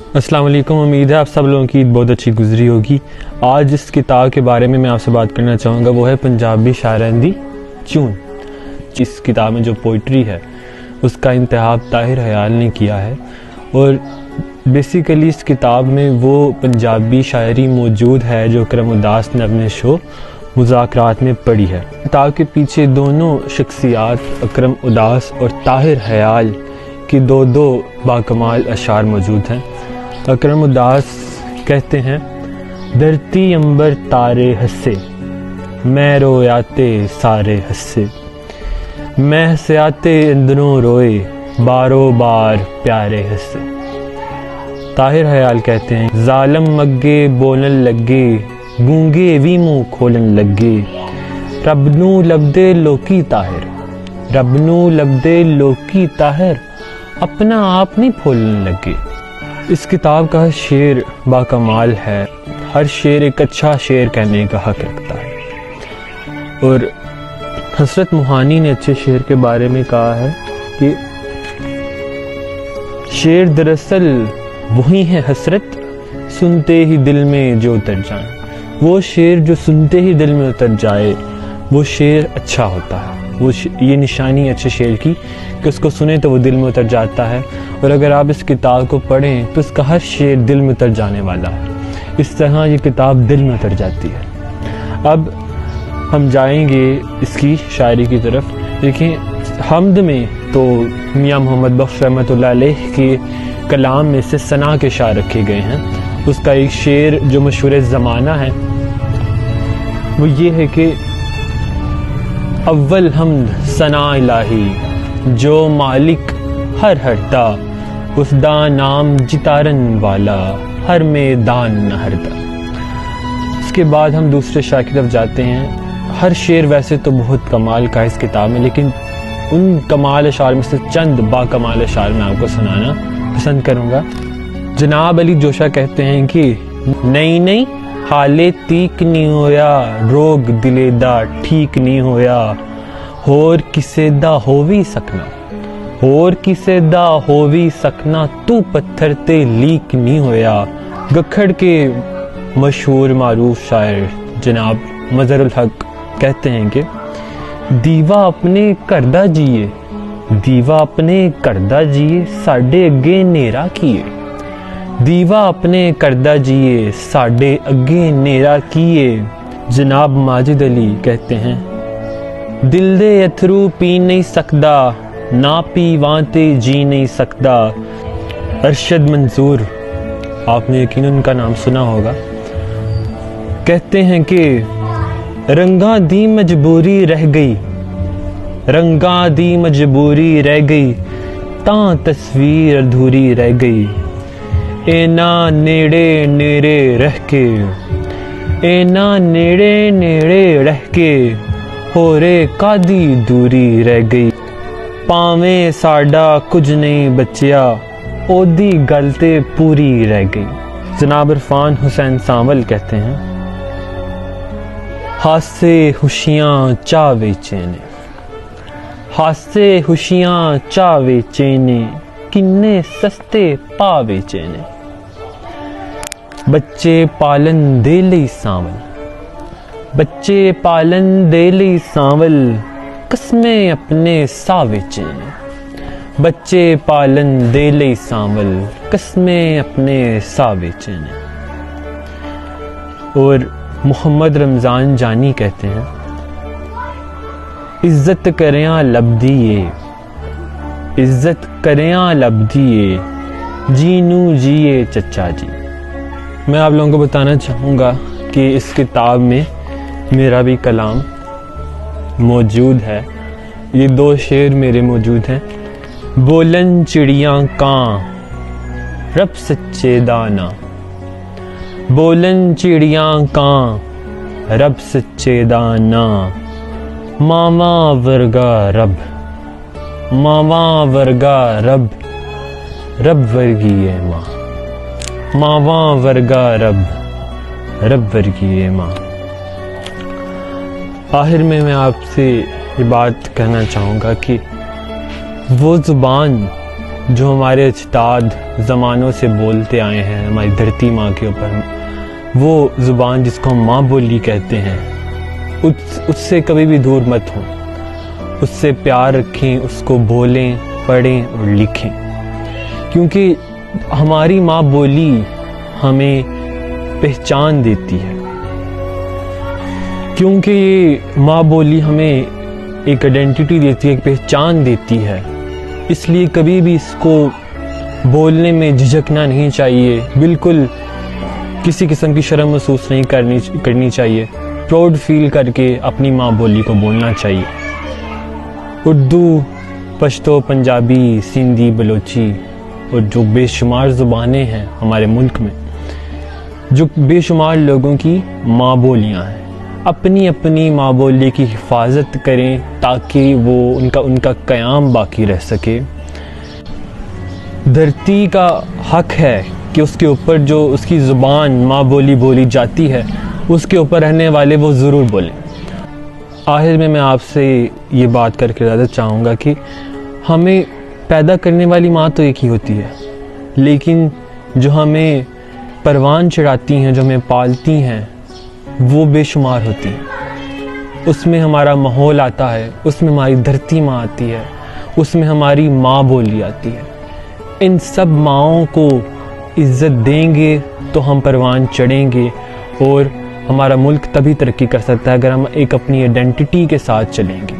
अस्सलाम वालेकुम। उम्मीद है आप सब लोगों की ईद बहुत अच्छी गुजरी होगी। आज जिस किताब के बारे में मैं आपसे बात करना चाहूँगा वो है पंजाबी शायरां दी चून। इस किताब में जो पोइट्री है उसका इंतखाब ताहिर हयाल ने किया है और बेसिकली इस किताब में वो पंजाबी शायरी मौजूद है जो अकरम उदास ने अपने शो मुज़ाकरात में पढ़ी है। किताब के पीछे दोनों शख्सियात अकरम उदास और ताहिर हयाल की दो बाकमाल अशार मौजूद हैं। अकरम उदास कहते हैं, धरती अंबर तारे हंसे, मैं रोयाते सारे हंसे, मैं हंसयाते अंदरों रोए, बारो बार प्यारे हंसे। ताहिर हयाल कहते हैं, जालम मग्गे बोलन लगे, गूंगे भी मुंह खोलन लगे, रब नू लबदे लोकी ताहिर, रब नू लबदे लोकी ताहिर, अपना आप नहीं फोलन लगे। इस किताब का शेर बाकमाल है। हर शेर एक अच्छा शेर कहने का हक रखता है और हसरत मोहानी ने अच्छे शेर के बारे में कहा है कि शेर दरअसल वही है हसरत, सुनते ही दिल में जो उतर जाए। वो शेर जो सुनते ही दिल में उतर जाए वो शेर अच्छा होता है। वो ये निशानी अच्छे शेर की कि उसको सुने तो वो दिल में उतर जाता है और अगर आप इस किताब को पढ़ें तो इसका हर शेर दिल में उतर जाने वाला है। इस तरह ये किताब दिल में उतर जाती है। अब हम जाएंगे इसकी शायरी की तरफ। देखिए, हमद में तो मियाँ मोहम्मद बख्श रहमतुल्लाह अलैह के कलाम में से सना के शार रखे गए हैं। उसका एक शेर जो मशहूर ज़माना है वो ये है कि अव्वल हमद सना इलाही, जो मालिक हर हरता, उसदा नाम जितारन वाला, हर मैदान न हरता। इसके बाद हम दूसरे शायर की तरफ जाते हैं। हर शेर वैसे तो बहुत कमाल का है इस किताब में, लेकिन उन कमाल अशार में से चंद बाकमाल अशार मैं आपको सुनाना पसंद करूँगा। जनाब अली जोशा कहते हैं कि नहीं नहीं हाले तीक नहीं होया, रोग दिले दा ठीक नहीं होया, होर किसे दा हो भी सकना, होर किसे दा हो भी सकना, तू पत्थर ते लीक नहीं होया। गखड़ के मशहूर मारूफ शायर जनाब मजहरुल हक कहते हैं कि दीवा अपने करदा जिए, दीवा अपने करदा जिए, साडे अगे नेरा किए, दीवा अपने करदा जिए, साडे अगे नेरा किए। जनाब माजिद अली कहते हैं, दिल दे अथरू पी नहीं सकदा, ना पीवाते जी नहीं सकदा। अरशद मंसूर, आपने यकीनन उनका नाम सुना होगा, कहते हैं कि रंगा दी मजबूरी रह गई, रंगा दी मजबूरी रह गई, तां तस्वीर अधूरी रह गई। एना नेड़े नेड़े रह के, एना नेड़े नेड़े रह के, होरे कादी दूरी रह गई। पावें साडा कुछ नहीं बचिया, ओदी गल ते पूरी रह गई। जनाब इरफान हुसैन सांवल कहते हैं, हासे खुशियाँ चावे चेने, हासे खुशियाँ चावे चेने, किन्ने सस्ते पावे चेने। बच्चे पालन दे लई सांवल, बच्चे पालन दे लई सांवल, कसमें अपने सावे चेने। बच्चे पालन दे लई सांवल, कसमें अपने सावे चेने। और मोहम्मद रमज़ान जानी कहते हैं, इज्जत करें लबदिए, इज्जत करें लबदिए, जीनू जिए चचा जी। मैं आप लोगों को बताना चाहूँगा कि इस किताब में मेरा भी कलाम मौजूद है। ये दो शेर मेरे मौजूद हैं। बोलन चिड़ियाँ कां, रब सच्चे दाना, बोलन चिड़ियाँ कां, रब सच्चे दाना, मामा वर्गा रब, मामा वर्गा रब, रब वर्गी है माँ, मावा वर्गा रब, रब वर्गी है माँ। आखिर में मैं आपसे ये बात कहना चाहूँगा कि वो ज़ुबान جو ہمارے اجداد زمانوں سے بولتے آئے ہیں ہماری دھرتی ماں کے اوپر، وہ زبان جس کو ہم ماں بولی کہتے ہیں، اس سے کبھی بھی دور مت ہوں، اس سے پیار رکھیں، اس کو بولیں، پڑھیں اور لکھیں، کیونکہ ہماری ماں بولی ہمیں پہچان دیتی ہے، کیونکہ یہ ماں بولی ہمیں ایک آئیڈینٹی دیتی ہے، ایک پہچان دیتی ہے، اس لیے کبھی بھی اس کو بولنے میں جھجکنا نہیں چاہیے، بالکل کسی قسم کی شرم محسوس نہیں کرنی چاہیے، پراؤڈ فیل کر کے اپنی ماں بولی کو بولنا چاہیے۔ اردو، پشتو، پنجابی، سندھی، بلوچی اور جو بے شمار زبانیں ہیں ہمارے ملک میں، جو بے شمار لوگوں کی ماں بولیاں ہیں، اپنی اپنی ماں بولی کی حفاظت کریں تاکہ وہ ان کا قیام باقی رہ سکے۔ دھرتی کا حق ہے کہ اس کے اوپر جو اس کی زبان ماں بولی بولی جاتی ہے، اس کے اوپر رہنے والے وہ ضرور بولیں۔ آخر میں آپ سے یہ بات کر کے زیادہ چاہوں گا کہ ہمیں پیدا کرنے والی ماں تو ایک ہی ہوتی ہے، لیکن جو ہمیں پروان چڑھاتی ہیں، جو ہمیں پالتی ہیں، وہ بے شمار ہوتی ہیں۔ اس میں ہمارا ماحول آتا ہے، اس میں ہماری دھرتی ماں آتی ہے، اس میں ہماری ماں بولی آتی ہے۔ ان سب ماؤں کو عزت دیں گے تو ہم پروان چڑھیں گے، اور ہمارا ملک تبھی ترقی کر سکتا ہے اگر ہم ایک اپنی آئیڈینٹی کے ساتھ چلیں گے۔